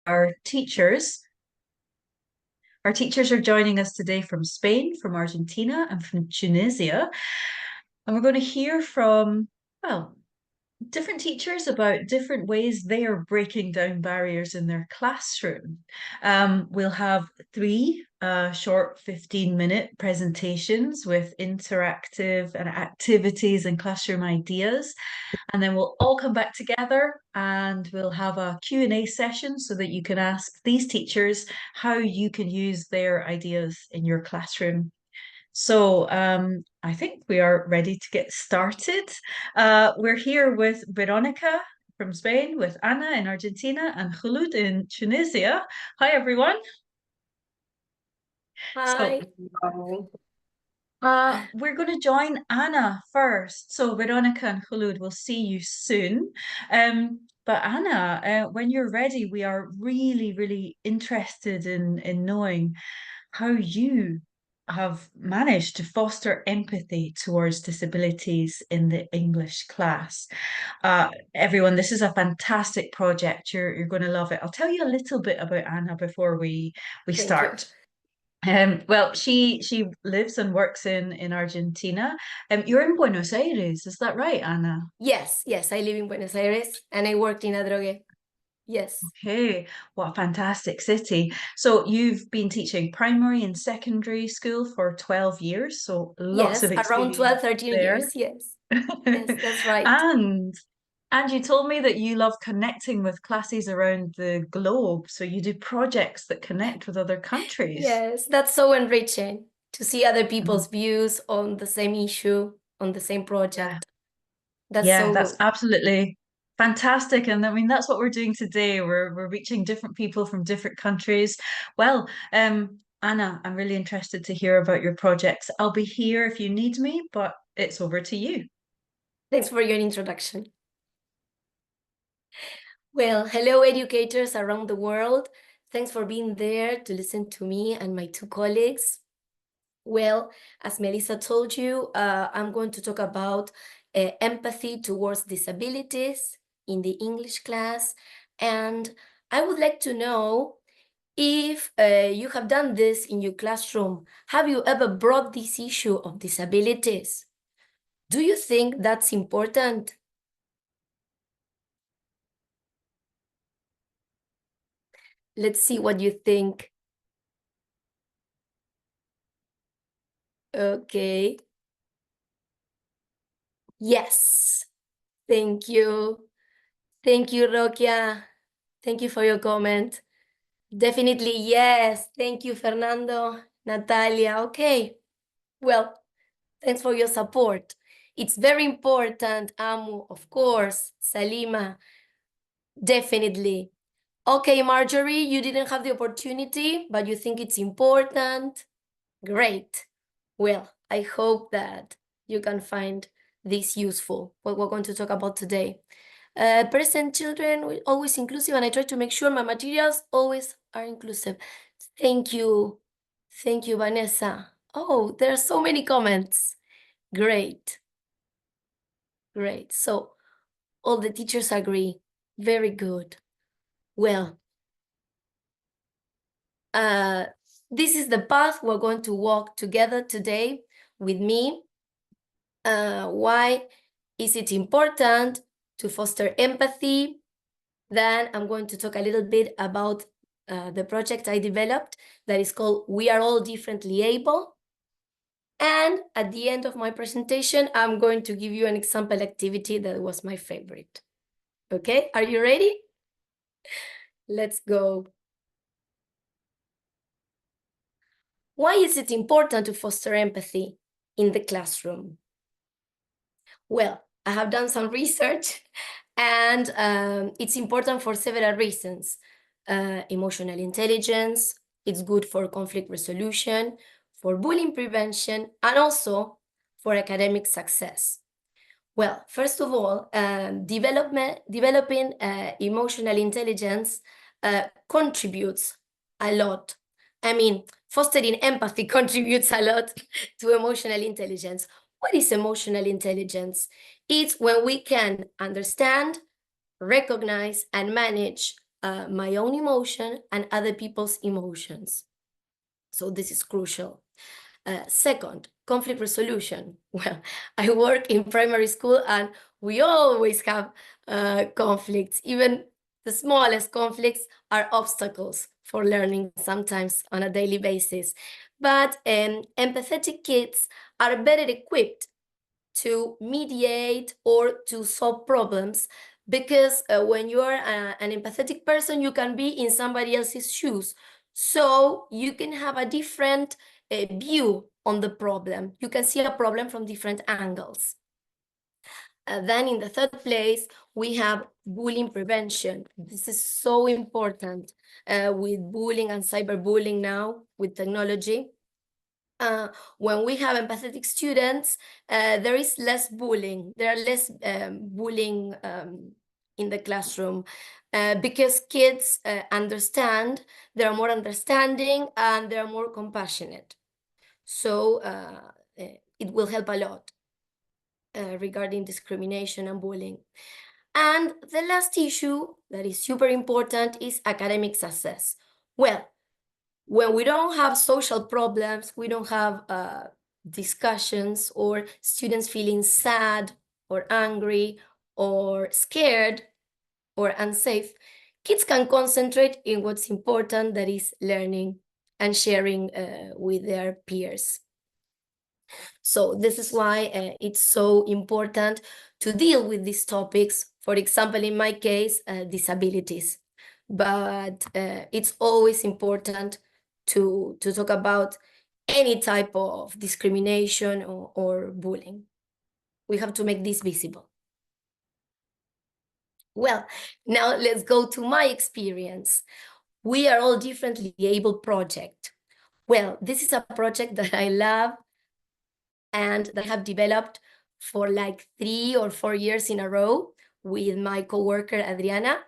our teachers. Our teachers are joining us today from Spain, from Argentina, and from Tunisia. And we're going to hear from, well, different teachers about different ways they are breaking down barriers in their classroom. We'll have three short 15-minute presentations with interactive and activities and classroom ideas. And then we'll all come back together and we'll have a Q&A session so that you can ask these teachers how you can use their ideas in your classroom. So I think we are ready to get started. We're here with Veronica from Spain, with Anna in Argentina, and Khulud in Tunisia. Hi, everyone. So Hi. we're going to join Anna first. So Veronica and Khulud will see you soon. But Anna, when you're ready, we are really, really interested in knowing how you have managed to foster empathy towards disabilities in the English class. Everyone, this is a fantastic project. You're going to love it. I'll tell you a little bit about Anna before we Thank you. start. Well, she lives and works in Argentina. You're in Buenos Aires, is that right, Anna? Yes, I live in Buenos Aires and I worked in a drogue. Yes, Okay, what a fantastic city. So you've been teaching primary and secondary school for 12 years, so lots yes, of around 12, experience 13 there. years. Yes, that's right. And and you told me that you love connecting with classes around the globe, so you do projects that connect with other countries. Yes, that's so enriching to see other Mhm. people's views on the same issue, on the same Yeah. project. That's Yeah, so that's good. absolutely fantastic. And I mean, that's what we're doing today. We're reaching different people from different countries. Well, Anna, I'm really interested to hear about your projects. I'll be here if you need me, but it's over to you. Thanks for your introduction. Well, hello, educators around the world. Thanks for being there to listen to me and my two colleagues. Well, as Melissa told you, I'm going to talk about empathy towards disabilities in the English class. And I would like to know if you have done this in your classroom. Have you ever brought this issue of disabilities? Do you think that's important? Let's see what you think. Okay. Yes. Thank you. Thank you, Rokia. Thank you for your comment. Definitely, yes. Thank you, Fernando, Natalia. Okay. Well, thanks for your support. It's very important, Amu, of course. Salima, definitely. Okay, Marjorie, you didn't have the opportunity, but you think it's important. Great. Well, I hope that you can find this useful, what we're going to talk about today. Present children, always inclusive, and I try to make sure my materials always are inclusive. Thank you. Thank you, Vanessa. Oh, there are so many comments. Great. Great. So all the teachers agree. Very good. Well, this is the path we're going to walk together today with me. Why is it important to foster empathy? Then I'm going to talk a little bit about the project I developed that is called We Are All Differently Able. And at the end of my presentation, I'm going to give you an example activity that was my favorite. Okay, are you ready? Let's go. Why is it important to foster empathy in the classroom? Well, I have done some research and it's important for several reasons. Emotional intelligence, it's good for conflict resolution, for bullying prevention, and also for academic success. Well, first of all, developing emotional intelligence contributes a lot. I mean, fostering empathy contributes a lot to emotional intelligence. What is emotional intelligence? It's when we can understand, recognize, and manage my own emotion and other people's emotions. So this is crucial. Second, conflict resolution. Well, I work in primary school and we always have conflicts. Even the smallest conflicts are obstacles for learning sometimes on a daily basis. But empathetic kids are better equipped to mediate or to solve problems because when you are an empathetic person, you can be in somebody else's shoes. So you can have a different view on the problem. You can see a problem from different angles. Then in the third place, we have bullying prevention. This is so important with bullying and cyberbullying now with technology. When we have empathetic students, there is less bullying. There are less bullying in the classroom because kids understand, they're more understanding and they're more compassionate. So it will help a lot regarding discrimination and bullying. And the last issue that is super important is academic success. Well, when we don't have social problems, we don't have discussions or students feeling sad or angry or scared or unsafe, kids can concentrate in what's important, that is learning and sharing with their peers. So this is why it's so important to deal with these topics. For example, in my case, disabilities. But it's always important to talk about any type of discrimination or bullying. We have to make this visible. Well, now let's go to my experience. We Are All Differently Able project. Well, this is a project that I love and that I have developed for like 3 or 4 years in a row with my coworker Adriana.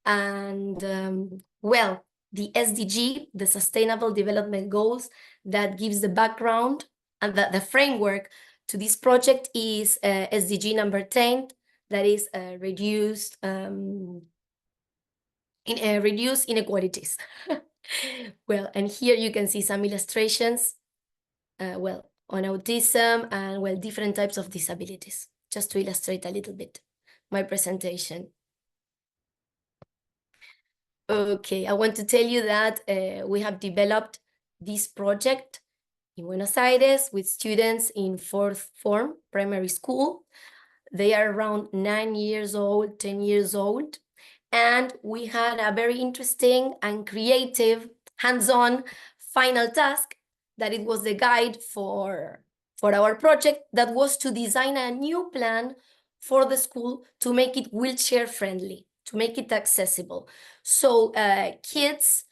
And well, the SDG, the Sustainable Development Goals, that gives the background and the framework to this project is SDG number 10, that is reduce inequalities. Well, and here you can see some illustrations, well, on autism and, well, different types of disabilities, just to illustrate a little bit my presentation. Okay, I want to tell you that we have developed this project in Buenos Aires with students in 4th form primary school. They are around 9 years old, 10 years old. And we had a very interesting and creative hands-on final task that it was the guide for our project, that was to design a new plan for the school to make it wheelchair friendly, to make it accessible. So kids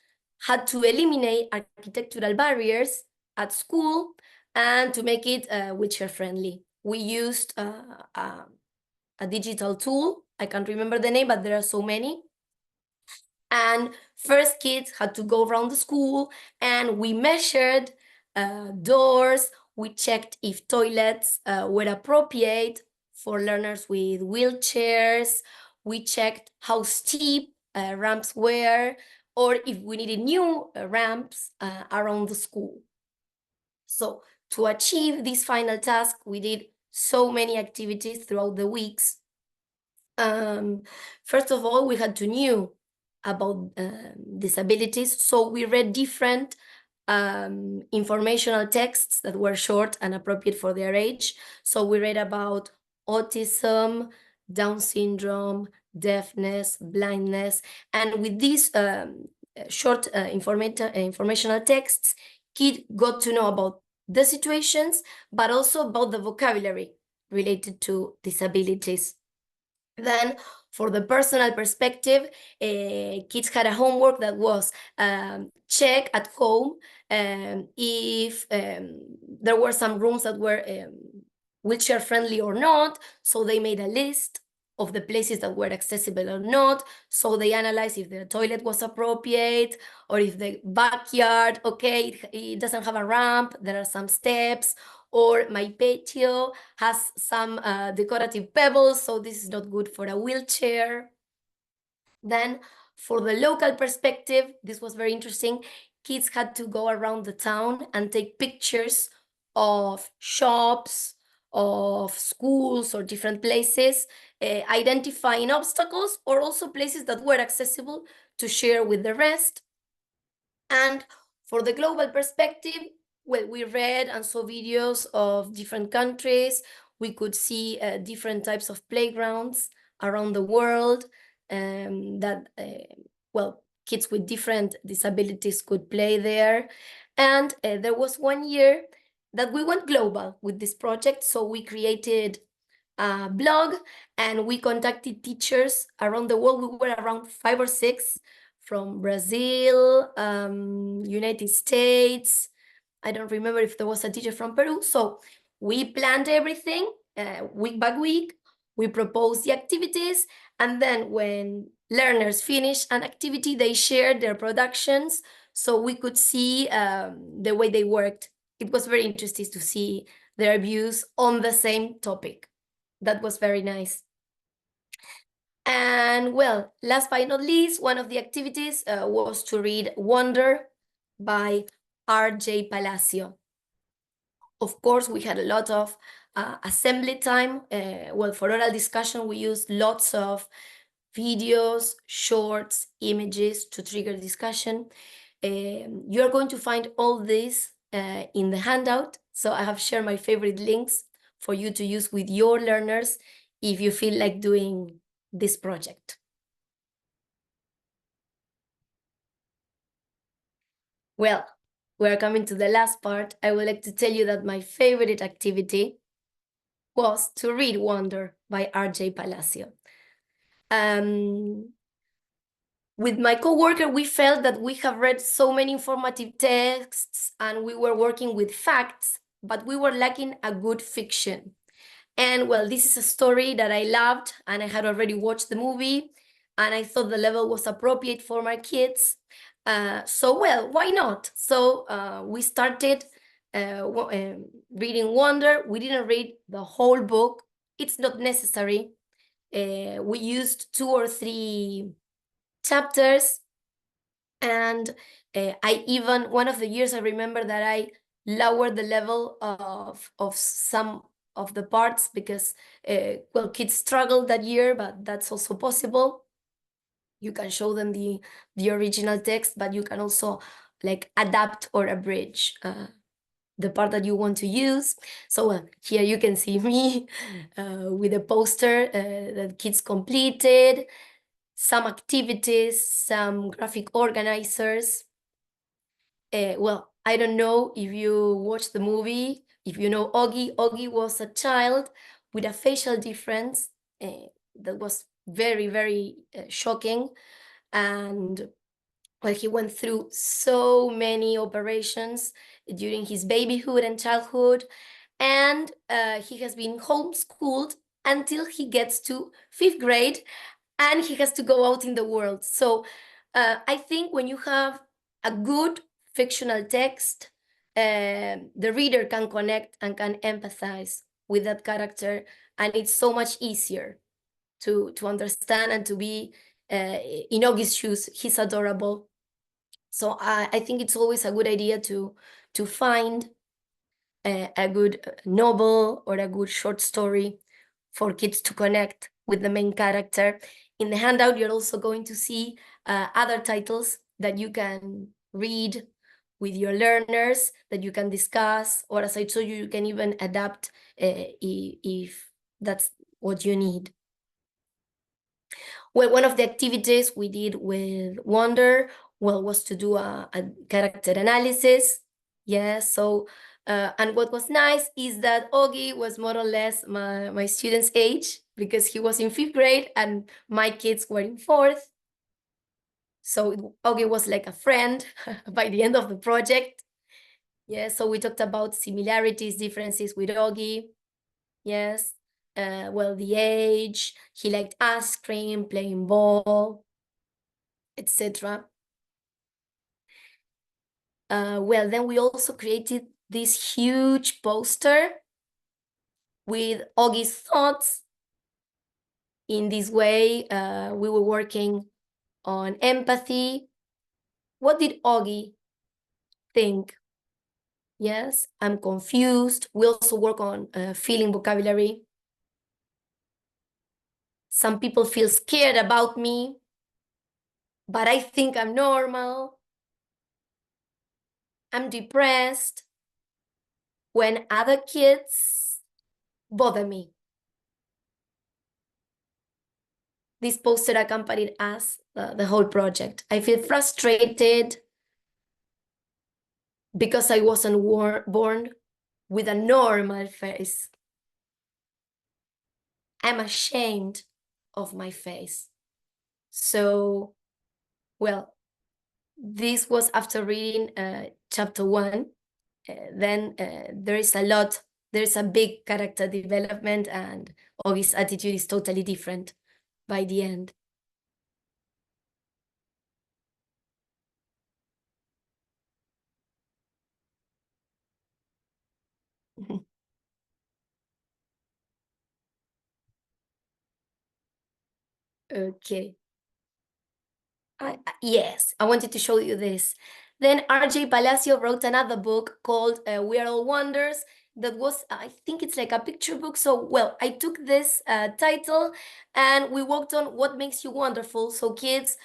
had to eliminate architectural barriers at school and to make it wheelchair friendly. We used a digital tool. I can't remember the name, but there are so many. And first kids had to go around the school and we measured doors. We checked if toilets were appropriate for learners with wheelchairs. We checked how steep ramps were, or if we needed new ramps around the school. So to achieve this final task, we did so many activities throughout the weeks. First of all, we had to know about disabilities, so we read different informational texts that were short and appropriate for their age. So we read about autism, Down syndrome, deafness, blindness, and with these short informational texts, kids got to know about the situations, but also about the vocabulary related to disabilities. Then, for the personal perspective, kids had a homework that was check at home if there were some rooms that were wheelchair friendly or not. So they made a list of the places that were accessible or not. So they analyzed if the toilet was appropriate, or if the backyard, okay, it doesn't have a ramp, there are some steps, or my patio has some decorative pebbles, so this is not good for a wheelchair. Then For the local perspective, this was very interesting. Kids had to go around the town and take pictures of shops, of schools or different places, identifying obstacles or also places that were accessible to share with the rest. And for the global perspective, well, we read and saw videos of different countries. We could see different types of playgrounds around the world that, well, kids with different disabilities could play there. And there was one year that we went global with this project. So we created a blog and we contacted teachers around the world. We were around 5 or 6 from Brazil, United States. I don't remember if there was a teacher from Peru. So we planned everything week by week. We proposed the activities. And then when learners finished an activity, they shared their productions so we could see the way they worked. It was very interesting to see their views on the same topic. That was very nice. And well, last but not least, one of the activities was to read Wonder by R.J. Palacio. Of course, we had a lot of assembly time. Well, for oral discussion, we used lots of videos, shorts, images to trigger discussion. You're going to find all this in the handout. So I have shared my favorite links for you to use with your learners if you feel like doing this project. Well, we're coming to the last part. I would like to tell you that my favorite activity was to read Wonder by R.J. Palacio. With my coworker, we felt that we have read so many informative texts and we were working with facts, but we were lacking a good fiction. And well, this is a story that I loved and I had already watched the movie and I thought the level was appropriate for my kids. So, well, why not? So we started reading Wonder. We didn't read the whole book. It's not necessary. We used 2 or 3 chapters. And I even, one of the years I remember that I lowered the level of some of the parts because, well, kids struggled that year, but that's also possible. You can show them the original text, but you can also like adapt or abridge the part that you want to use. So here you can see me with a poster that kids completed, some activities, some graphic organizers. Well, I don't know if you watched the movie, if you know Augie. Augie was a child with a facial difference that was very, very shocking. And well, he went through so many operations during his babyhood and childhood. And he has been homeschooled until he gets to 5th grade and he has to go out in the world. So I think when you have a good fictional text, the reader can connect and can empathize with that character, and it's so much easier to understand and to be in Oggy's shoes. He's adorable. So I think it's always a good idea to find a good novel or a good short story for kids to connect with the main character. In the handout, you're also going to see other titles that you can read with your learners, that you can discuss, or as I told you, you can even adapt if that's what you need. Well, one of the activities we did with Wonder, well, was to do a character analysis. Yeah, so, and what was nice is that Augie was more or less my student's age because he was in 5th grade and my kids were in 4th. So Augie was like a friend by the end of the project. Yeah, so we talked about similarities, differences with Augie. Yes. Well, the age, he liked ice cream, playing ball, etc. Well, then we also created this huge poster with Augie's thoughts. In this way, we were working on empathy. What did Augie think? Yes, I'm confused. We also work on feeling vocabulary. Some people feel scared about me, but I think I'm normal. I'm depressed when other kids bother me. This poster accompanied us the whole project. I feel frustrated because I wasn't born with a normal face. I'm ashamed of my face. So, well, this was after reading chapter 1. Then there's a big character development, and Augie's attitude is totally different by the end. Okay. Yes, I wanted to show you this. Then RJ Palacio wrote another book called We Are All Wonders. That was, I think it's like a picture book. So, well, I took this title and we worked on what makes you wonderful. So kids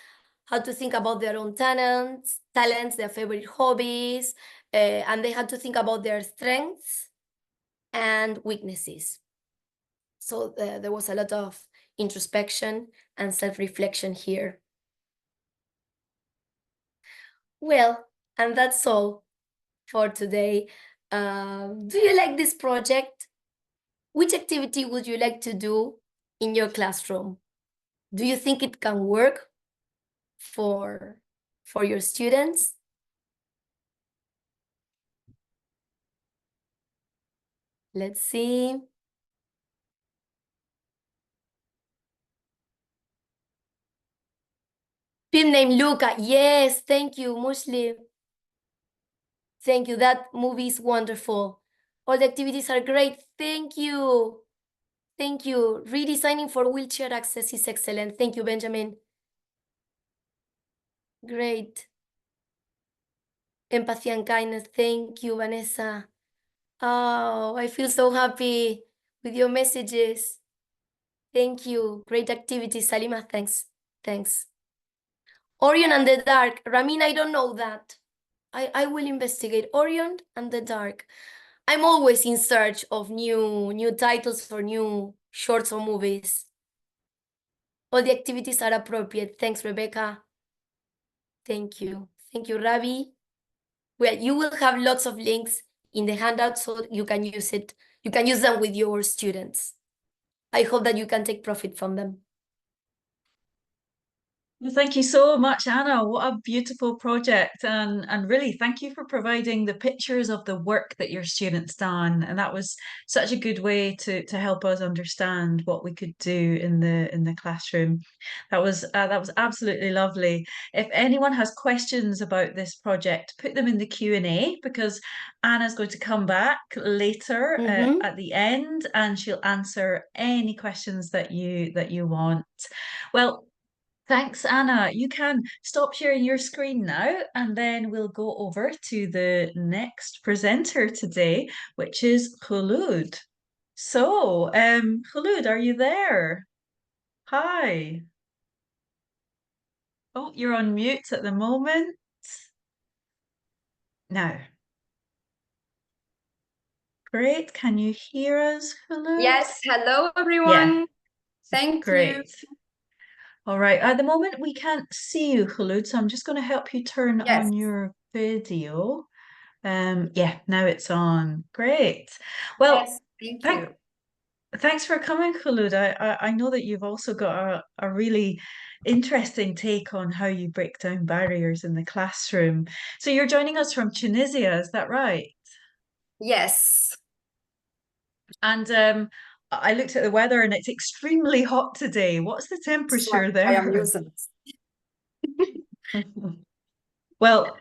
had to think about their own talents, their favorite hobbies, and they had to think about their strengths and weaknesses. So there was a lot of introspection and self-reflection here. Well, and that's all for today. Do you like this project? Which activity would you like to do in your classroom? Do you think it can work for your students? Let's see. Film named Luca. Yes, thank you, Muslim. Thank you. That movie is wonderful. All the activities are great. Thank you. Thank you. Redesigning for wheelchair access is excellent. Thank you, Benjamin. Great. Empathy and kindness. Thank you, Vanessa. Oh, I feel so happy with your messages. Thank you. Great activity, Salima. Thanks. Thanks. Orion and the Dark. Ramin, I don't know that. I will investigate Orion and the Dark. I'm always in search of new titles for new shorts or movies. All the activities are appropriate. Thanks, Rebecca. Thank you. Thank you, Ravi. Well, you will have lots of links in the handout so you can use it. You can use them with your students. I hope that you can take profit from them. Well, thank you so much, Anna. What a beautiful project. And really thank you for providing the pictures of the work that your students done. And that was such a good way to help us understand what we could do in the classroom. That was absolutely lovely. If anyone has questions about this project, put them in the Q&A because Anna's going to come back later at the end and she'll answer any questions that you want. Well, thanks, Anna. You can stop sharing your screen now, and then we'll go over to the next presenter today, which is Khulud. So, Khulud, are you there? Hi. Oh, you're on mute at the moment. Now, great. Can you hear us, Khulud? Yes, hello Yeah, everyone. Thank you. great. All right. At the moment, we can't see you, Khulud, so I'm just going to help you turn Yes, on your video. Yeah, now it's on. Great. Well, yes, thank thank, you. thanks for coming, Khulud. I know that you've also got a really interesting take on how you break down barriers in the classroom. So you're joining us from Tunisia, is that right? Yes, And I looked at the weather and it's extremely hot today. What's the that's why temperature I am there? using it. Well,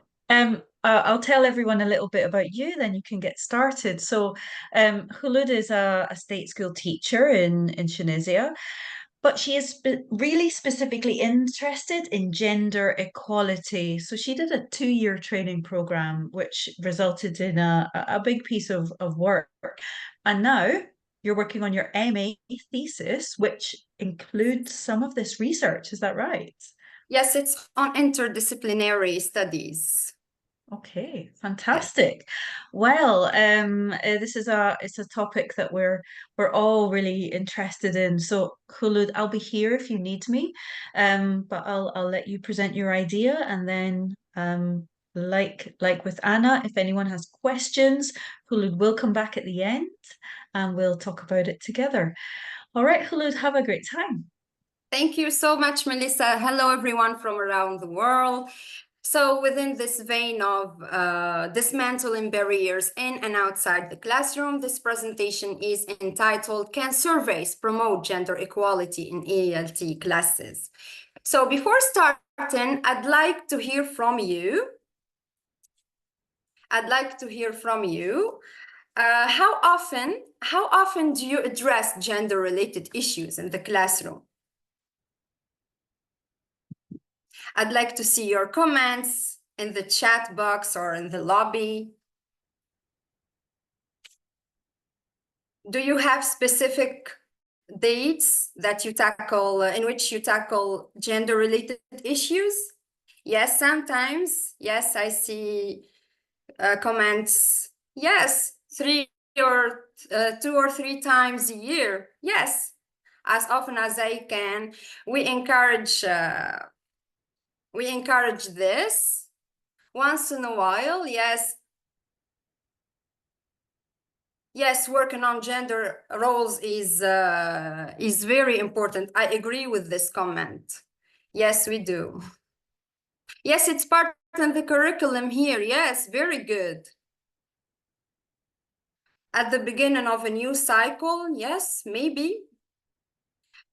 I'll tell everyone a little bit about you, then you can get started. So, Khulud is a state school teacher in Tunisia, but she is really specifically interested in gender equality. So she did a 2-year training program, which resulted in a big piece of work. And now you're working on your MA thesis, which includes some of this research. Is that right? Yes, it's on interdisciplinary studies. Okay, fantastic. Well, this is it's a topic that we're all really interested in. So, Khulud, I'll be here if you need me, but I'll let you present your idea, and then like with Anna, if anyone has questions, Khulud will come back at the end, and we'll talk about it together. All right, Khulud, have a great time. Thank you so much, Melissa. Hello, everyone from around the world. So within this vein of dismantling barriers in and outside the classroom, this presentation is entitled, Can Surveys Promote Gender Equality in ELT Classes? So before starting, I'd like to hear from you. How often do you address gender-related issues in the classroom? I'd like to see your comments in the chat box or in the lobby. Do you have specific dates that you tackle, in which you tackle gender-related issues? Yes, sometimes. Yes, I see comments. Yes, 2 or 3 times a year. Yes, as often as I can. We encourage this once in a while. Yes, working on gender roles is very important. I agree with this comment. Yes, we do. Yes, it's part of the curriculum here. Yes, very good. At the beginning of a new cycle, yes, maybe.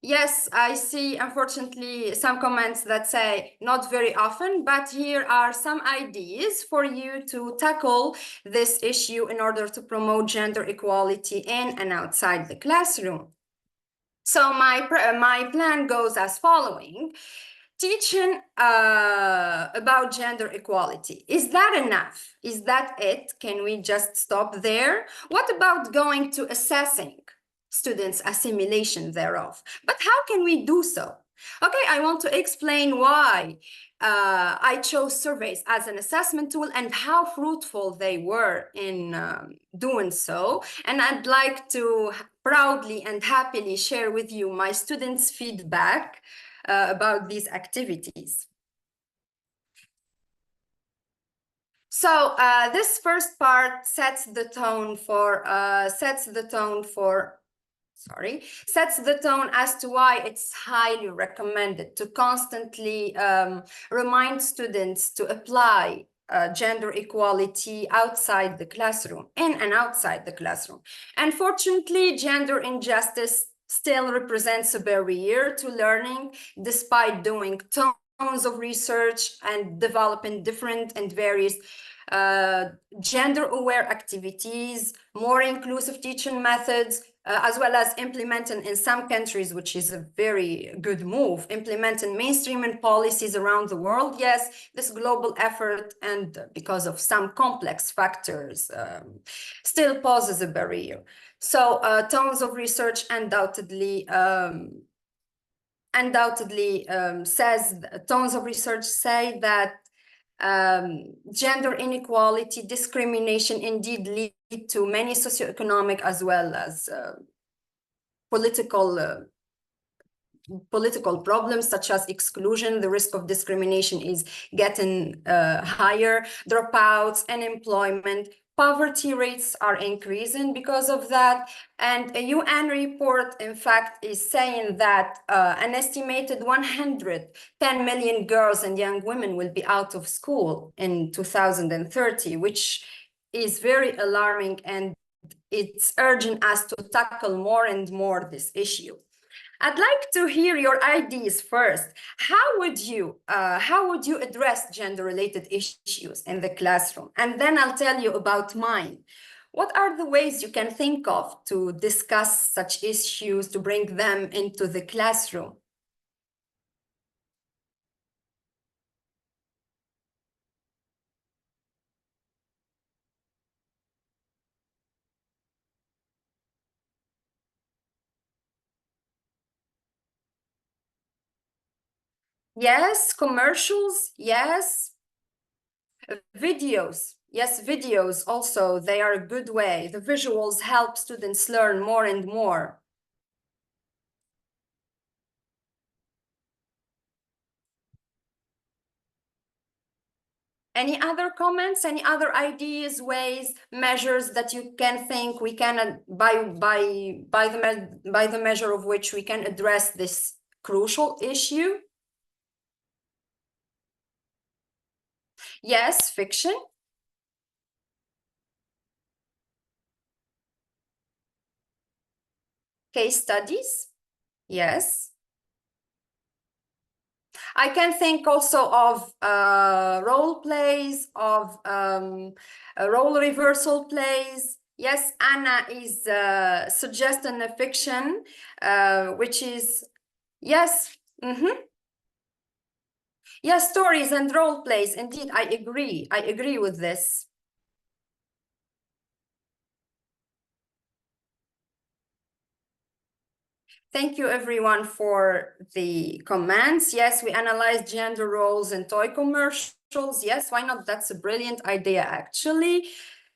Yes, I see, unfortunately, some comments that say not very often, but here are some ideas for you to tackle this issue in order to promote gender equality in and outside the classroom. So my plan goes as following. Teaching about gender equality. Is that enough? Is that it? Can we just stop there? What about going to assessing students' assimilation thereof? But how can we do so? Okay, I want to explain why I chose surveys as an assessment tool and how fruitful they were in doing so. And I'd like to proudly and happily share with you my students' feedback about these activities. So this first part sets the tone as to why it's highly recommended to constantly remind students to apply gender equality outside the classroom, in and outside the classroom. Unfortunately, gender injustice still represents a barrier to learning, despite doing tons of research and developing different and various gender-aware activities, more inclusive teaching methods, as well as implementing in some countries, which is a very good move, implementing mainstreaming policies around the world. Yes, this global effort, and because of some complex factors, still poses a barrier. So tons of research undoubtedly say that gender inequality, discrimination indeed lead to many socioeconomic as well as political problems such as exclusion. The risk of discrimination is getting higher. Dropouts, unemployment, poverty rates are increasing because of that. And a UN report, in fact, is saying that an estimated 110 million girls and young women will be out of school in 2030, which is very alarming, and it's urging us to tackle more and more this issue. I'd like to hear your ideas first. How would you address gender-related issues in the classroom? And then I'll tell you about mine. What are the ways you can think of to discuss such issues, to bring them into the classroom? Yes, commercials, yes. Videos, yes, videos also, they are a good way. The visuals help students learn more and more. Any other comments, any other ideas, ways, measures that you can think we can, by the measure of which we can address this crucial issue? Yes, fiction. Case studies, yes. I can think also of role plays, of role reversal plays. Yes, Anna is suggesting a fiction, which is, yes, yes, stories and role plays. Indeed, I agree with this. Thank you everyone for the comments. Yes, we analyzed gender roles in toy commercials. Yes, why not? That's a brilliant idea, actually.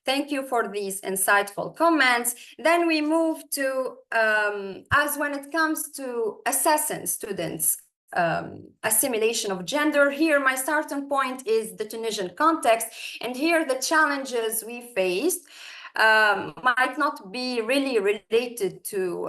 Thank you for these insightful comments. Then we move to, as when it comes to assessing students' assimilation of gender, here my starting point is the Tunisian context. And here the challenges we faced might not be really related to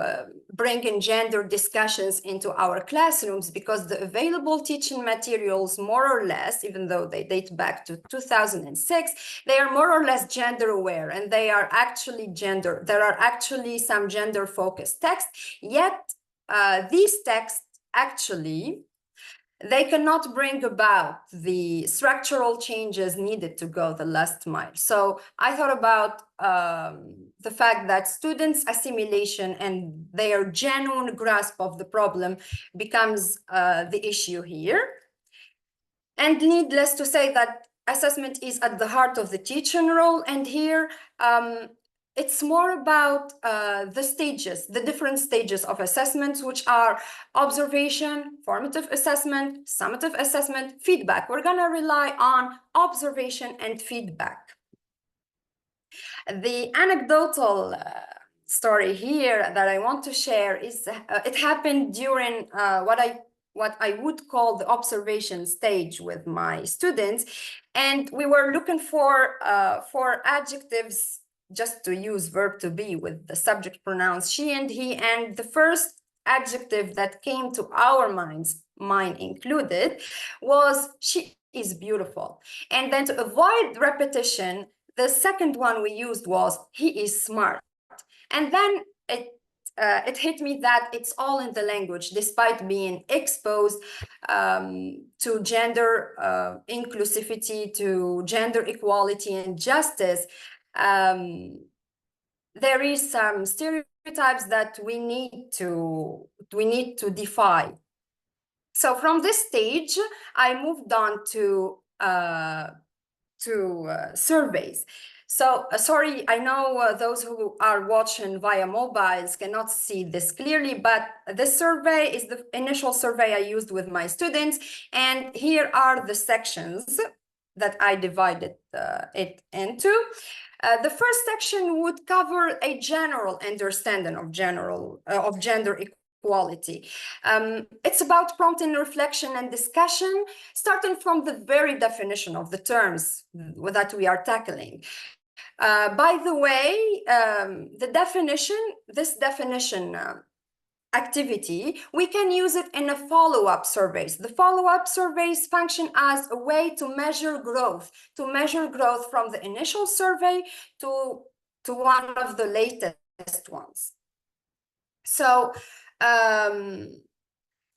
bringing gender discussions into our classrooms, because the available teaching materials, more or less, even though they date back to 2006, they are more or less gender aware, and they are actually there are actually some gender focused texts, yet these texts actually, they cannot bring about the structural changes needed to go the last mile. So I thought about the fact that students' assimilation and their genuine grasp of the problem becomes the issue here. And needless to say that assessment is at the heart of the teaching role. And here, it's more about the stages, the different stages of assessments, which are observation, formative assessment, summative assessment, feedback. We're gonna rely on observation and feedback. The anecdotal story here that I want to share is it happened during what I would call the observation stage with my students, and we were looking for adjectives, just to use verb to be with the subject pronouns she and he, and the first adjective that came to our minds, mine included, was she is beautiful. And then to avoid repetition, the second one we used was he is smart. And then it hit me that it's all in the language, despite being exposed to gender inclusivity, to gender equality and justice. There is some stereotypes that we need to defy. So from this stage, I moved on to surveys. So sorry, I know those who are watching via mobiles cannot see this clearly, but this survey is the initial survey I used with my students. And here are the sections that I divided it into. The first section would cover a general understanding of gender equality. It's about prompting reflection and discussion, starting from the very definition of the terms that we are tackling. By the way, this definition activity, we can use it in a follow-up surveys. The follow-up surveys function as a way to measure growth from the initial survey to one of the latest ones. So,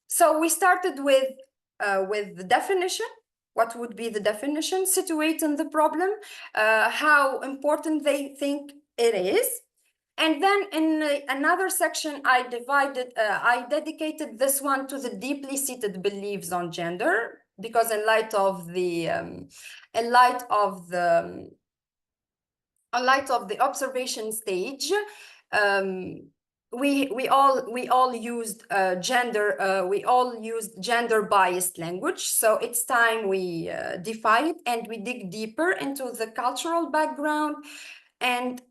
so we started with the definition. What would be the definition? Situating the problem, how important they think it is. And then in another section, I dedicated this one to the deeply seated beliefs on gender, because in light of the observation stage, we all used gender biased language. So it's time we defy it and we dig deeper into the cultural background, and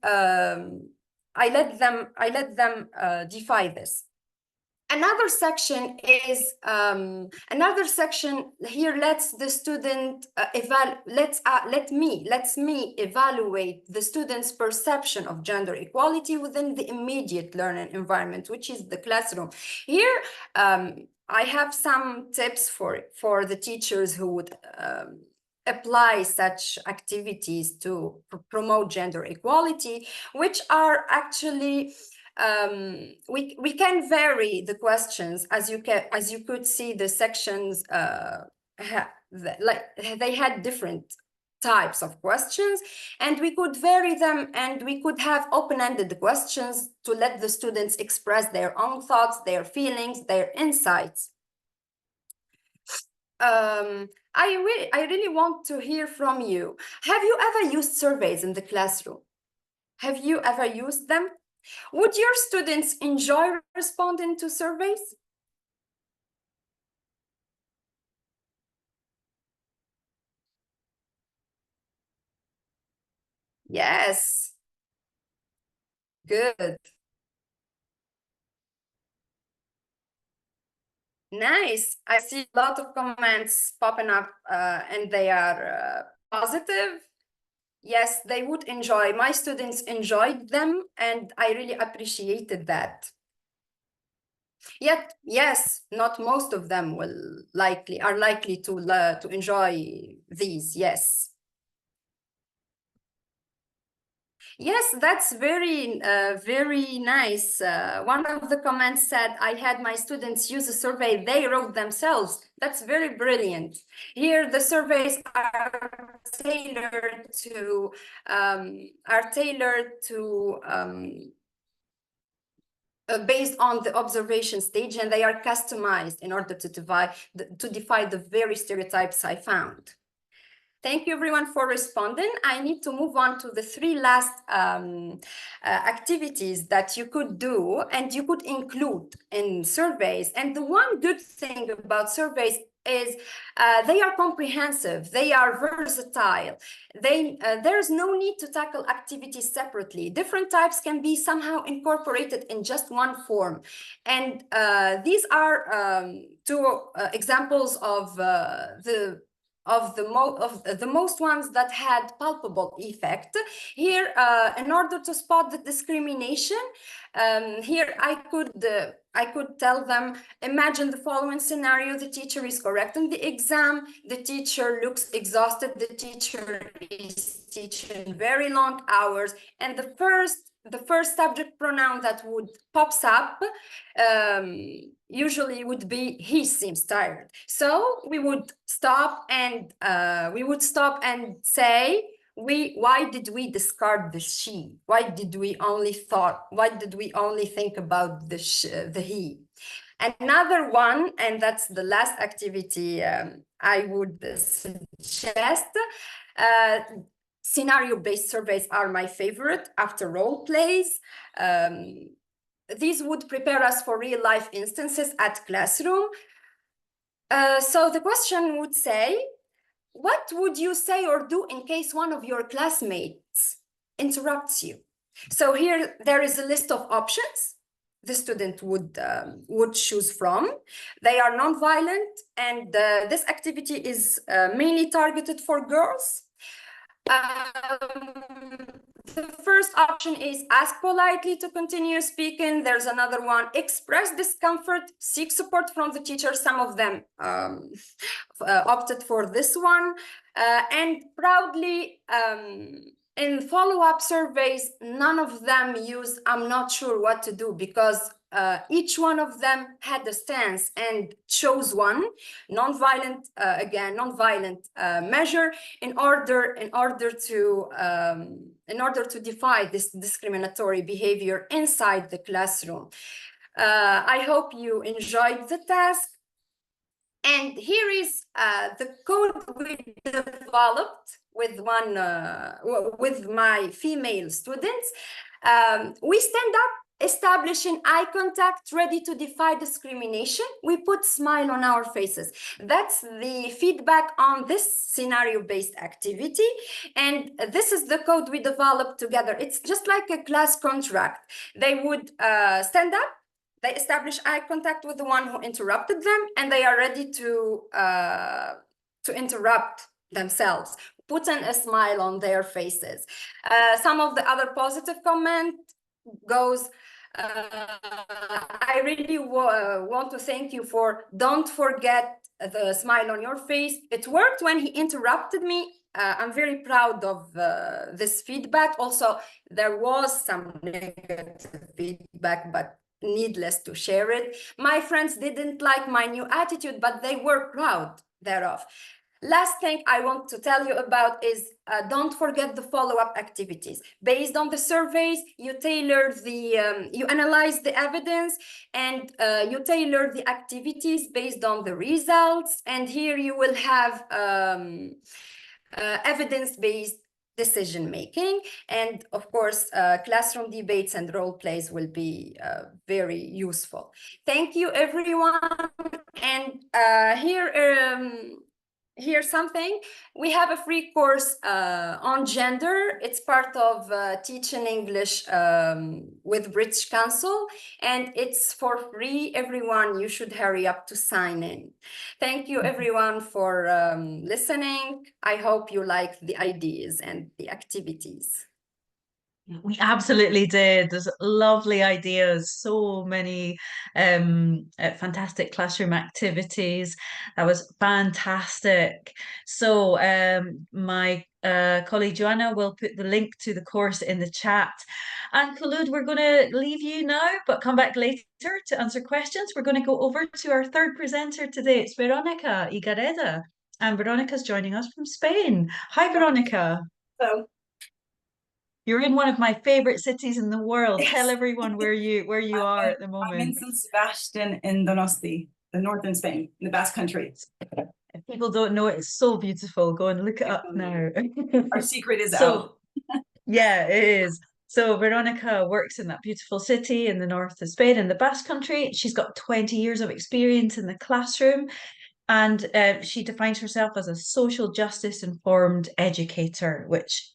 I let them defy this. Another section is here lets the student let me evaluate the student's perception of gender equality within the immediate learning environment, which is the classroom. Here I have some tips for the teachers who would apply such activities to promote gender equality, which are actually we can vary the questions. As you could see, the sections they had different types of questions, and we could vary them, and we could have open-ended questions to let the students express their own thoughts, their feelings, their insights. I really want to hear from you. Have you ever used surveys in the classroom? Have you ever used them? Would your students enjoy responding to surveys? Yes. Good. Nice. I see a lot of comments popping up and they are positive. Yes, they would enjoy. My students enjoyed them, and I really appreciated that. Yet, yes, not most of them are likely to enjoy these. Yes. Yes, that's very nice. One of the comments said, I had my students use a survey they wrote themselves. That's very brilliant. Here, the surveys are tailored to based on the observation stage, and they are customized in order to defy the very stereotypes I found. Thank you everyone for responding. I need to move on to the three last activities that you could do and you could include in surveys. And the one good thing about surveys is they are comprehensive, they are versatile. There's no need to tackle activities separately. Different types can be somehow incorporated in just one form. And these are two examples of the most ones that had palpable effect. Here, in order to spot the discrimination, here I could tell them, imagine the following scenario: the teacher is correcting the exam, the teacher looks exhausted, the teacher is teaching very long hours, and the first subject pronoun that would pops up usually would be he seems tired. So we would stop and say, why did we discard the she? Why did we only think about the he? Another one, and that's the last activity I would suggest. Scenario-based surveys are my favorite after role plays. These would prepare us for real-life instances at classroom. So the question would say, what would you say or do in case one of your classmates interrupts you? So here there is a list of options the student would choose from. They are non-violent, and this activity is mainly targeted for girls. The first option is ask politely to continue speaking. There's another one, express discomfort, seek support from the teacher. Some of them opted for this one. And proudly in follow-up surveys, none of them used "I'm not sure what to do," because each one of them had a stance and chose one non-violent measure in order to defy this discriminatory behavior inside the classroom. I hope you enjoyed the task. And here is the code we developed with my female students. We stand up, establishing eye contact, ready to defy discrimination. We put smile on our faces. That's the feedback on this scenario-based activity. And this is the code we developed together. It's just like a class contract. They would stand up, they establish eye contact with the one who interrupted them, and they are ready to interrupt themselves, putting a smile on their faces. Some of the other positive comment goes, I really want to thank you for don't forget the smile on your face. It worked when he interrupted me. I'm very proud of this feedback. Also, there was some negative feedback, but needless to share it. My friends didn't like my new attitude, but they were proud thereof. Last thing I want to tell you about is don't forget the follow-up activities. Based on the surveys, you tailor the, you analyze the evidence, and you tailor the activities based on the results. And here you will have evidence-based decision-making. And of course, classroom debates and role plays will be very useful. Thank you, everyone. And here's something. We have a free course on gender. It's part of Teaching English with British Council, and it's for free. Everyone, you should hurry up to sign in. Thank you, everyone, for listening. I hope you like the ideas and the activities. We absolutely did. There's lovely ideas, so many fantastic classroom activities. That was fantastic. So my colleague Joanna will put the link to the course in the chat. And Khulud, we're going to leave you now, but come back later to answer questions. We're going to go over to our third presenter today. It's Veronica Igareda, and Veronica's joining us from Spain. Hi, Veronica. Hello. You're in one of my favorite cities in the world. Yes. Tell everyone where you are at the moment. I'm in San Sebastian in Donosti, the northern Spain, in the Basque Country. If people don't know it, it's so beautiful. Go and look it up now. Our secret is out. Yeah, it is. So Veronica works in that beautiful city in the north of Spain, in the Basque Country. She's got 20 years of experience in the classroom, and she defines herself as a social justice informed educator, which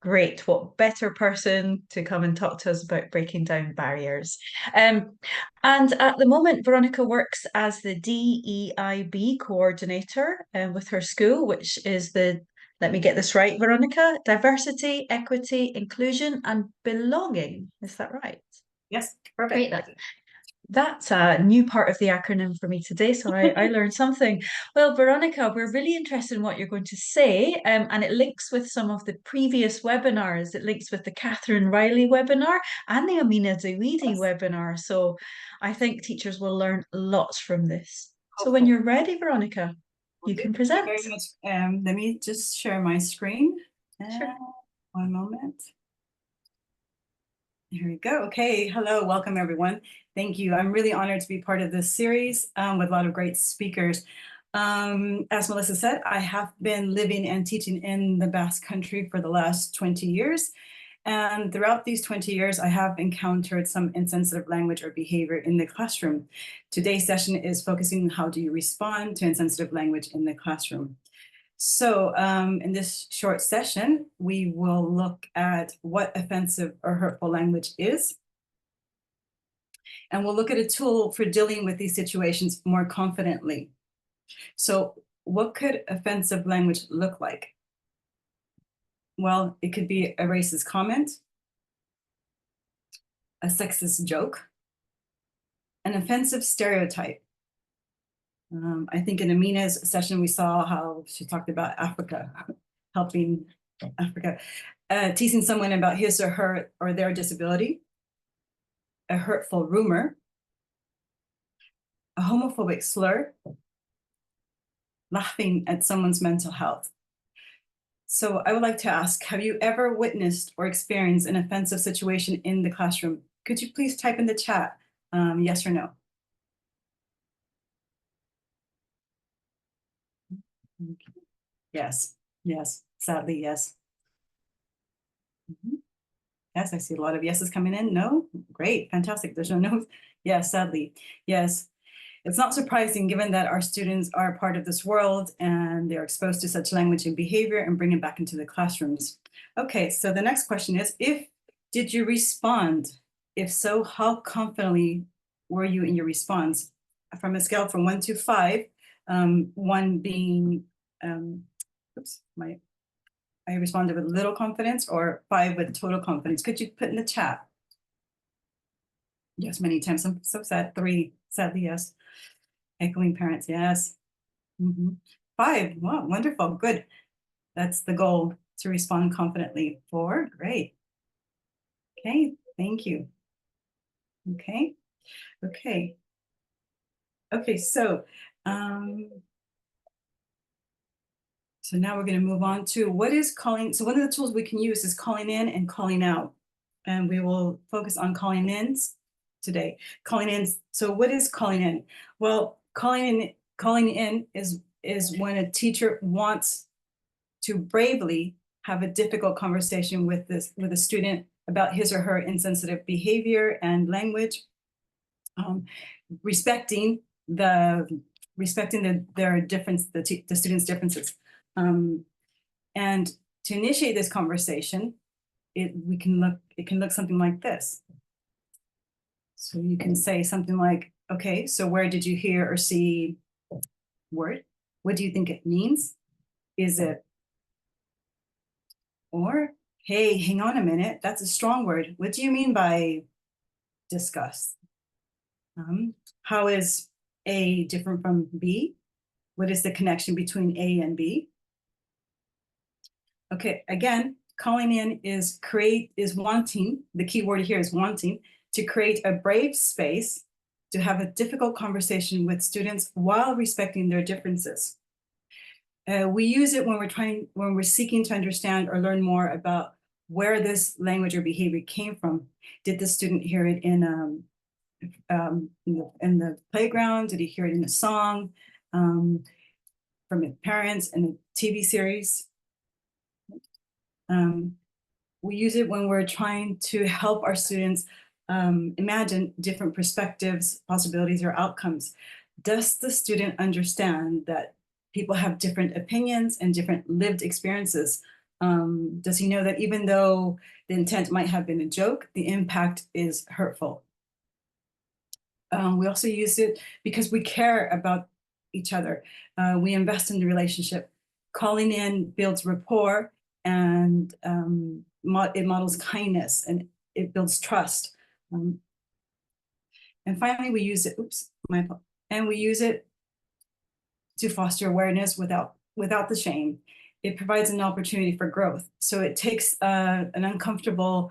great. What better person to come and talk to us about breaking down barriers. And at the moment, Veronica works as the DEIB coordinator with her school, which is the, let me get this right, Veronica, Diversity, Equity, Inclusion and Belonging. Is that right? Yes, perfect. Great. That's a new part of the acronym for me today, so I learned something. Well, Veronica, we're really interested in what you're going to say, and it links with some of the previous webinars. It links with the Catherine Riley webinar and the Amina Zawidi webinar. So I think teachers will learn lots from this. So when you're ready, Veronica, you can present. Thank you very much. Let me just share my screen. Sure. One moment. Here we go. Okay, hello, welcome everyone. Thank you. I'm really honored to be part of this series with a lot of great speakers. As Melissa said, I have been living and teaching in the Basque Country for the last 20 years. And throughout these 20 years, I have encountered some insensitive language or behavior in the classroom. Today's session is focusing on how do you respond to insensitive language in the classroom. So in this short session, we will look at what offensive or hurtful language is. And we'll look at a tool for dealing with these situations more confidently. So what could offensive language look like? Well, it could be a racist comment, a sexist joke, an offensive stereotype. I think in Amina's session, we saw how she talked about Africa, helping Africa. teasing someone about his or her or their disability, a hurtful rumor, a homophobic slur, laughing at someone's mental health. So I would like to ask, have you ever witnessed or experienced an offensive situation in the classroom? Could you please type in the chat, yes or no? Yes, yes, sadly, yes. Yes, I see a lot of yeses coming in. No, great, fantastic. There's no no's. Yes, sadly, yes. It's not surprising given that our students are part of this world and they're exposed to such language and behavior and bring it back into the classrooms. Okay, so the next question is, did you respond? If so, how confidently were you in your response? From a scale from 1 to 5, 1 being, I responded with little confidence, or 5 with total confidence. Could you put in the chat? Yes, many times. I'm so sad. 3, sadly, yes. Echoing parents, yes. 5, wow, wonderful, good. That's the goal, to respond confidently. 4, great. Okay, thank you. Okay, okay. Okay, so now we're going to move on to what is calling. So one of the tools we can use is calling in and calling out. And we will focus on calling in today. Calling in. So what is calling in? Well, calling in is when a teacher wants to bravely have a difficult conversation with a student about his or her insensitive behavior and language, respecting their difference, the students' differences. And to initiate this conversation, it can look something like this. So you can say something like, okay, so where did you hear or see word? What do you think it means? Is it, or, hey, hang on a minute, that's a strong word. What do you mean by discuss? How is A different from B? What is the connection between A and B? Okay, again, calling in is wanting, the key word here is wanting, to create a brave space to have a difficult conversation with students while respecting their differences. We use it when we're seeking to understand or learn more about where this language or behavior came from. Did the student hear it in the playground? Did he hear it in a song? From his parents in a TV series? We use it when we're trying to help our students imagine different perspectives, possibilities, or outcomes. Does the student understand that people have different opinions and different lived experiences? Does he know that even though the intent might have been a joke, the impact is hurtful? We also use it because we care about each other. We invest in the relationship. Calling in builds rapport, and it models kindness, and it builds trust. And finally, we use it, we use it to foster awareness without the shame. It provides an opportunity for growth. So it takes an uncomfortable,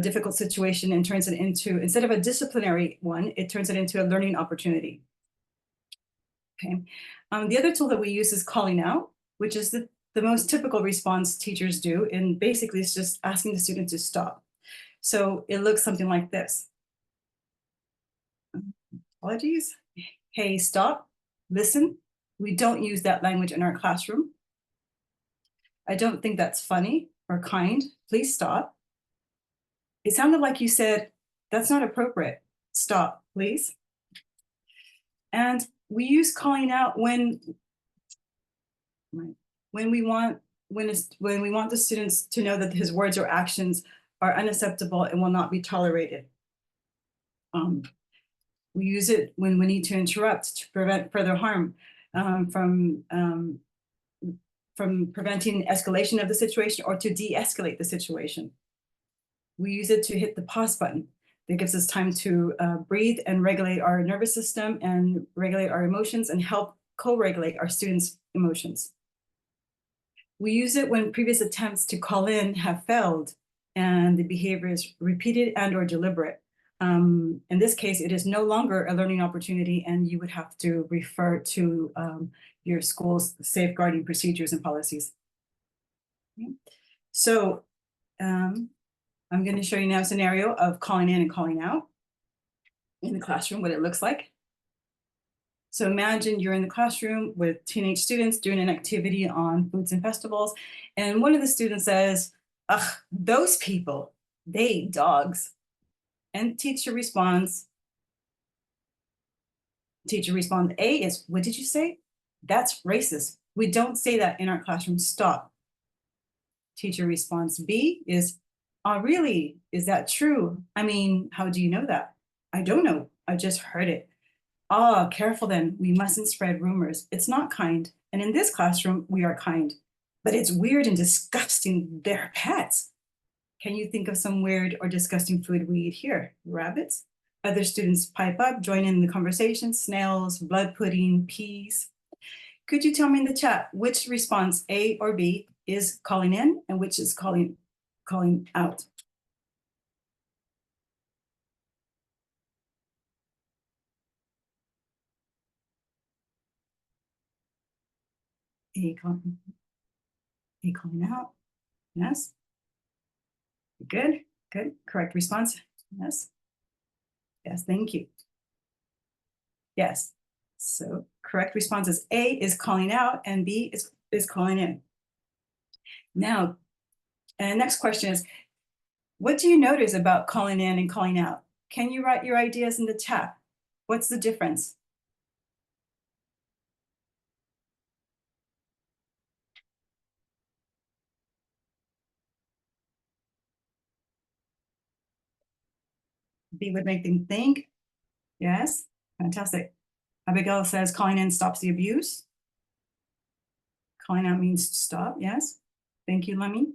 difficult situation and turns it into, instead of a disciplinary one, it turns it into a learning opportunity. Okay. The other tool that we use is calling out, which is the most typical response teachers do. And basically it's just asking the student to stop. So it looks something like this. Apologies. Hey, stop, listen. We don't use that language in our classroom. I don't think that's funny or kind. Please stop. It sounded like you said, that's not appropriate. Stop, please. And we use calling out when we want the students to know that his words or actions are unacceptable and will not be tolerated. We use it when we need to interrupt to prevent further harm, from preventing escalation of the situation or to de-escalate the situation. We use it to hit the pause button. That gives us time to breathe and regulate our nervous system and regulate our emotions and help co-regulate our students' emotions. We use it when previous attempts to call in have failed and the behavior is repeated and or deliberate. In this case, it is no longer a learning opportunity and you would have to refer to your school's safeguarding procedures and policies. Okay. So I'm going to show you now a scenario of calling in and calling out in the classroom, what it looks like. So imagine you're in the classroom with teenage students doing an activity on foods and festivals, and one of the students says, "Ugh, those people, they eat dogs." And teacher responds, A is, "What did you say? That's racist. We don't say that in our classroom. Stop." Teacher response B is, "Oh, really? Is that true? I mean, how do you know that?" "I don't know. I just heard it." "Ah, careful then. We mustn't spread rumors. It's not kind. And in this classroom, we are kind. But it's weird and disgusting. They're pets." Can you think of some weird or disgusting food we eat here? Rabbits? Other students pipe up, join in the conversation. Snails, blood pudding, peas. Could you tell me in the chat which response, A or B, is calling in and which is calling out? A calling out. Yes. Good. Correct response. Yes. Yes, thank you. Yes. So correct response is A is calling out and B is calling in. Now, next question is, what do you notice about calling in and calling out? Can you write your ideas in the chat? What's the difference? B would make them think. Yes, fantastic. Abigail says calling in stops the abuse. Calling out means to stop. Yes. Thank you, Lemmy.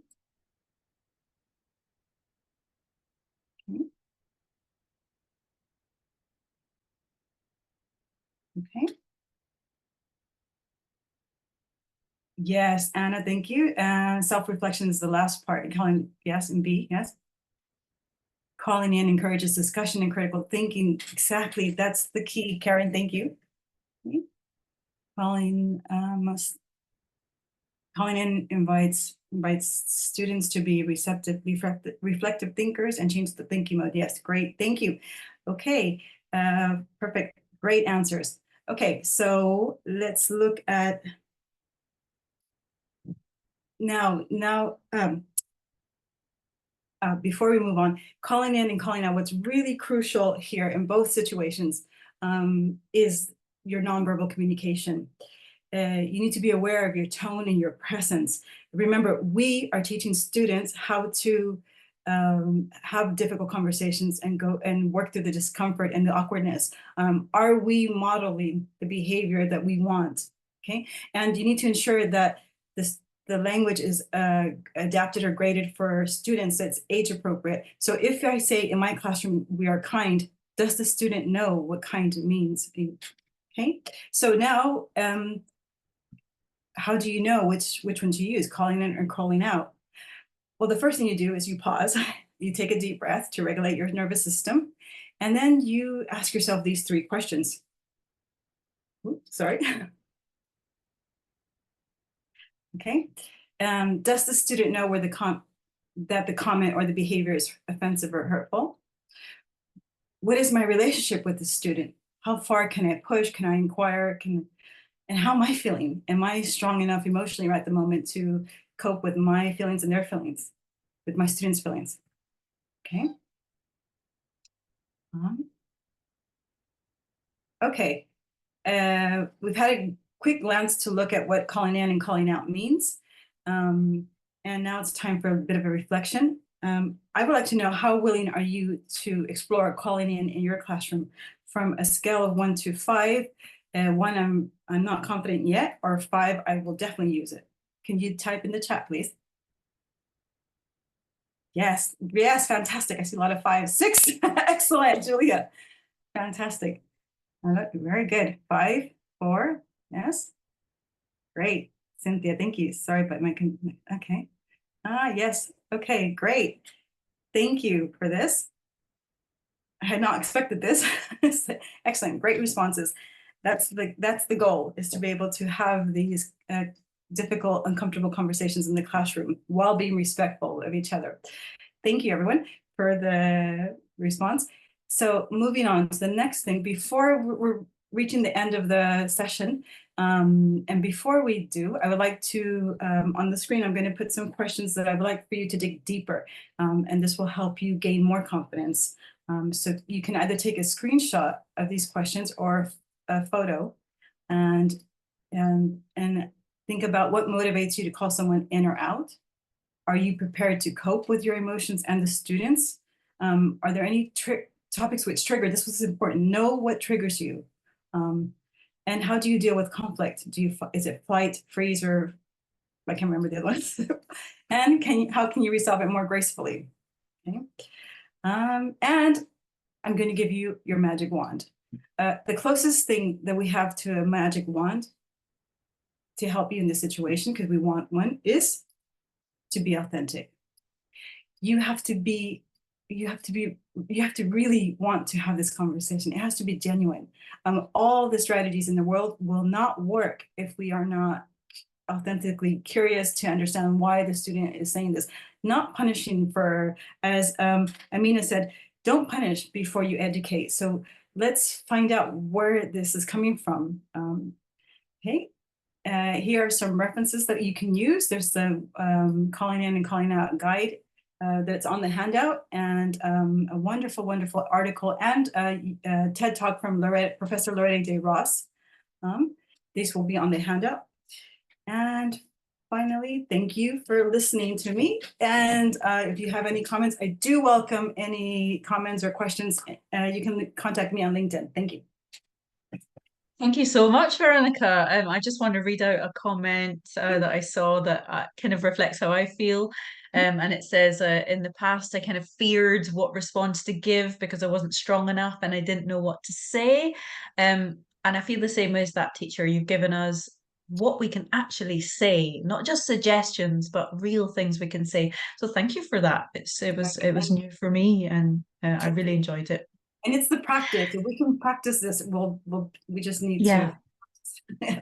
Okay. Yes, Anna, thank you. And self-reflection is the last part. Calling, yes, and B, yes. Calling in encourages discussion and critical thinking. Exactly, that's the key. Karen, thank you. Okay. Calling in invites students to be receptive, reflective thinkers and change the thinking mode. Yes, great, thank you. Okay, perfect, great answers. Okay, so let's look at now. Before we move on, calling in and calling out, what's really crucial here in both situations is your nonverbal communication. You need to be aware of your tone and your presence. Remember, we are teaching students how to have difficult conversations and go and work through the discomfort and the awkwardness. Are we modeling the behavior that we want? Okay, and you need to ensure that the language is adapted or graded for students that's age appropriate. So if I say in my classroom, we are kind, does the student know what kind means? Okay, so now, how do you know which one to use, calling in or calling out? Well, the first thing you do is you pause, you take a deep breath to regulate your nervous system, and then you ask yourself these three questions. Oops, sorry. Okay, does the student know where that the comment or the behavior is offensive or hurtful? What is my relationship with the student? How far can I push? Can I inquire? And how am I feeling? Am I strong enough emotionally right at the moment to cope with my feelings and their feelings, with my students' feelings? Okay. Okay. We've had a quick glance to look at what calling in and calling out means. And now it's time for a bit of a reflection. I would like to know, how willing are you to explore calling in your classroom from a scale of 1 to 5? 1, I'm not confident yet, or 5, I will definitely use it. Can you type in the chat, please? Yes, fantastic. I see a lot of 5s. 6, excellent, Julia. Fantastic. Very good. 5, 4, yes. Great. Cynthia, thank you. Sorry, but okay. Yes. Okay, great. Thank you for this. I had not expected this. Excellent, great responses. That's the goal, is to be able to have these difficult, uncomfortable conversations in the classroom while being respectful of each other. Thank you, everyone, for the response. So moving on to the next thing, before we're reaching the end of the session, and before we do, I would like to, on the screen, I'm going to put some questions that I would like for you to dig deeper, and this will help you gain more confidence. So you can either take a screenshot of these questions or a photo, and think about what motivates you to call someone in or out. Are you prepared to cope with your emotions and the students? Are there any topics which trigger? This was important. Know what triggers you. And how do you deal with conflict? Is it flight, freeze, or I can't remember the other ones? And how can you resolve it more gracefully? Okay. And I'm going to give you your magic wand. The closest thing that we have to a magic wand to help you in this situation, because we want one, is to be authentic. You have to really want to have this conversation. It has to be genuine. All the strategies in the world will not work if we are not authentically curious to understand why the student is saying this. Not punishing for, as Amina said, don't punish before you educate. So let's find out where this is coming from. Okay. Here are some references that you can use. There's the calling in and calling out guide that's on the handout, and a wonderful, wonderful article and a TED Talk from Professor Loretta de Ross. These will be on the handout. And finally, thank you for listening to me. And if you have any comments, I do welcome any comments or questions. You can contact me on LinkedIn. Thank you. Thank you so much, Veronica. I just want to read out a comment that I saw that kind of reflects how I feel. And it says, in the past, I kind of feared what response to give because I wasn't strong enough and I didn't know what to say. And I feel the same way as that teacher. You've given us what we can actually say, not just suggestions, but real things we can say. So thank you for that. It was new for me, and I really enjoyed it. And it's the practice. If we can practice this, we just need Yeah. to.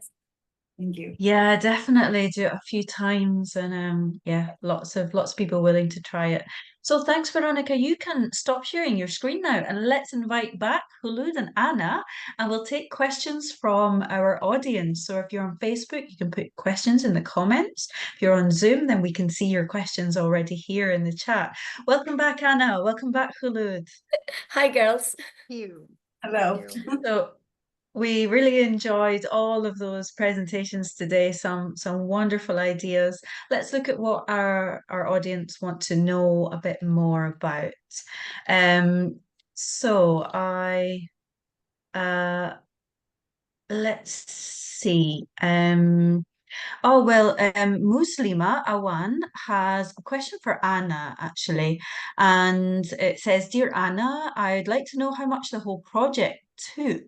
Thank you. Yeah, definitely do it a few times, and yeah, lots of people willing to try it. So thanks, Veronica. You can stop sharing your screen now, and let's invite back Hulud and Anna, and we'll take questions from our audience. So if you're on Facebook, you can put questions in the comments. If you're on Zoom, then we can see your questions already here in the chat. Welcome back, Anna. Welcome back, Hulud. Hi, girls. Hello. So we really enjoyed all of those presentations today, some wonderful ideas. Let's look at what our audience want to know a bit more about. So let's see. Oh, well, Muslima Awan has a question for Anna, actually. And it says, Dear Anna, I'd like to know how much the whole project took.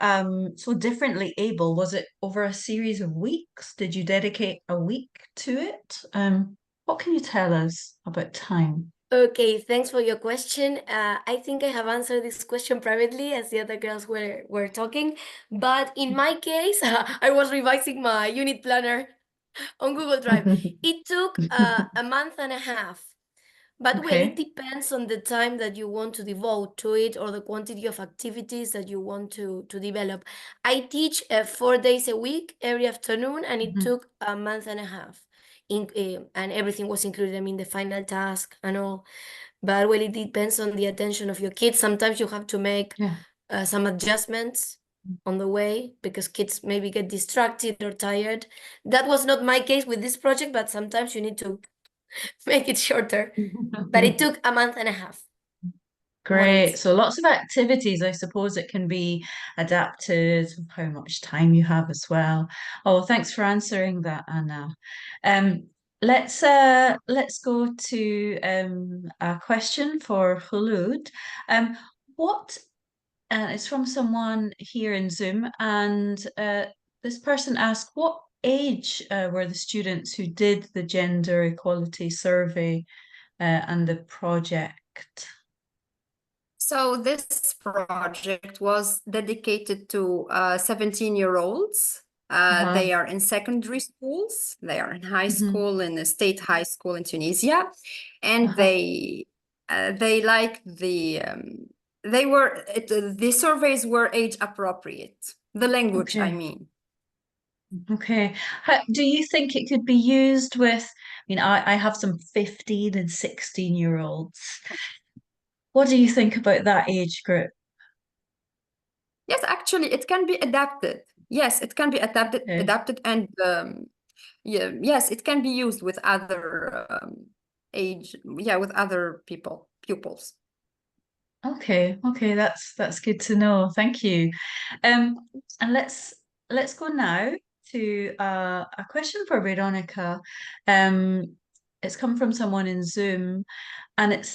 So differently able, was it over a series of weeks? Did you dedicate a week to it? What can you tell us about time? Okay, thanks for your question. I think I have answered this question privately as the other girls were talking, but in my case, I was revising my unit planner on Google Drive. It took a month and a half, but well, it Okay. depends on the time that you want to devote to it or the quantity of activities that you want to develop. I teach 4 days a week every afternoon, and it took a month and a half. And everything was included, I mean, the final task and all. But well, it depends on the attention of your kids. Sometimes you have to make Yeah. some adjustments on the way because kids maybe get distracted or tired. That was not my case with this project, but sometimes you need to make it shorter. But it took a month and a half. Great. So lots of activities. I suppose it can be adapted of how much time you have as well. Oh, thanks for answering that, Anna. Let's go to a question for Hulud. What it's from someone here in Zoom, and this person asked, what age were the students who did the gender equality survey and the project? So this project was dedicated to 17-year-olds. They are in secondary schools. They are in high school, in a state high school in Tunisia, and they like the surveys were age appropriate. The language, I Okay. mean. Okay. Do you think it could be used with, I mean, I have some 15 and 16-year-olds. What do you think about that age group? Yes, actually, it can be adapted. Yes, it can be adapted, Okay. and yeah, yes, it can be used with other with other pupils. Okay, okay, that's good to know. Thank you. And let's go now to a question for Veronica. It's come from someone in Zoom, and it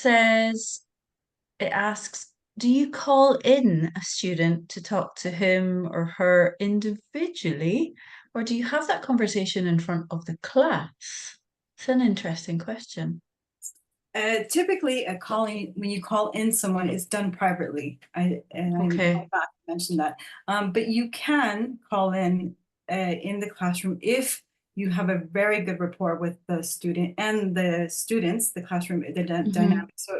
asks, do you call in a student to talk to him or her individually, or do you have that conversation in front of the class? It's an interesting question. Typically, when you call in someone, it's done privately. I Okay. mentioned that. But you can call in the classroom if you have a very good rapport with the student and the students, the classroom, the dynamic. So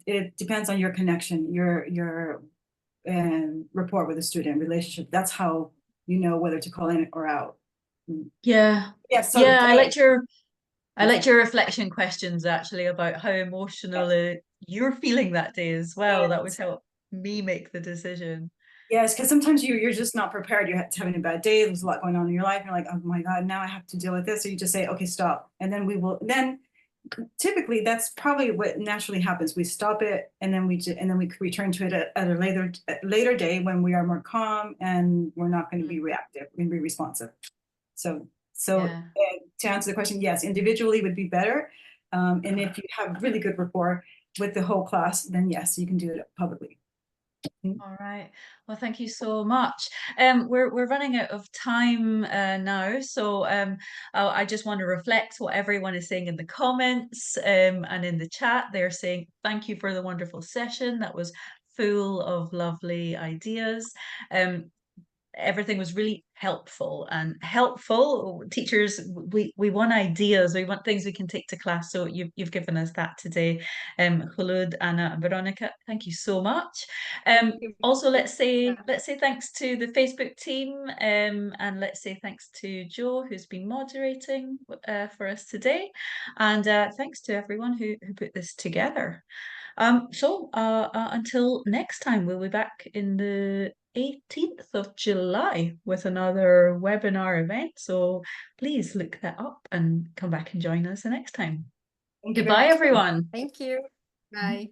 it depends on your connection, your rapport with the student relationship. That's how you know whether to call in or out. Yeah. Yeah. So Yeah, I liked your reflection questions actually about how emotional you're feeling that day as well. That would help me make the decision. yes, because sometimes you're just not prepared. You're having a bad day. There's a lot going on in your life. You're like, oh my God, now I have to deal with this. So you just say, okay, stop. And then then typically that's probably what naturally happens. We stop it and then we return to it at a later day when we are more calm and we're not going to be reactive. We're going to be responsive. So Yeah. to answer the question, yes, individually would be better. And if you have really good rapport with the whole class, then yes, you can do it publicly. All right. Well, thank you so much. We're running out of time now, so I just want to reflect what everyone is saying in the comments and in the chat. They're saying thank you for the wonderful session. That was full of lovely ideas. Everything was really helpful and helpful. Teachers, we want ideas, we want things we can take to class. So you've given us that today. Khulud, Anna, and Veronica, thank you so much. Also, let's say thanks to the Facebook team, and let's say thanks to Joe, who's been moderating for us today, and thanks to everyone who put this together. So until next time, we'll be back in the 18th of July with another webinar event. So please look that up and come back and join us the next time. Thank you very Goodbye, much. everyone. Thank you. Bye.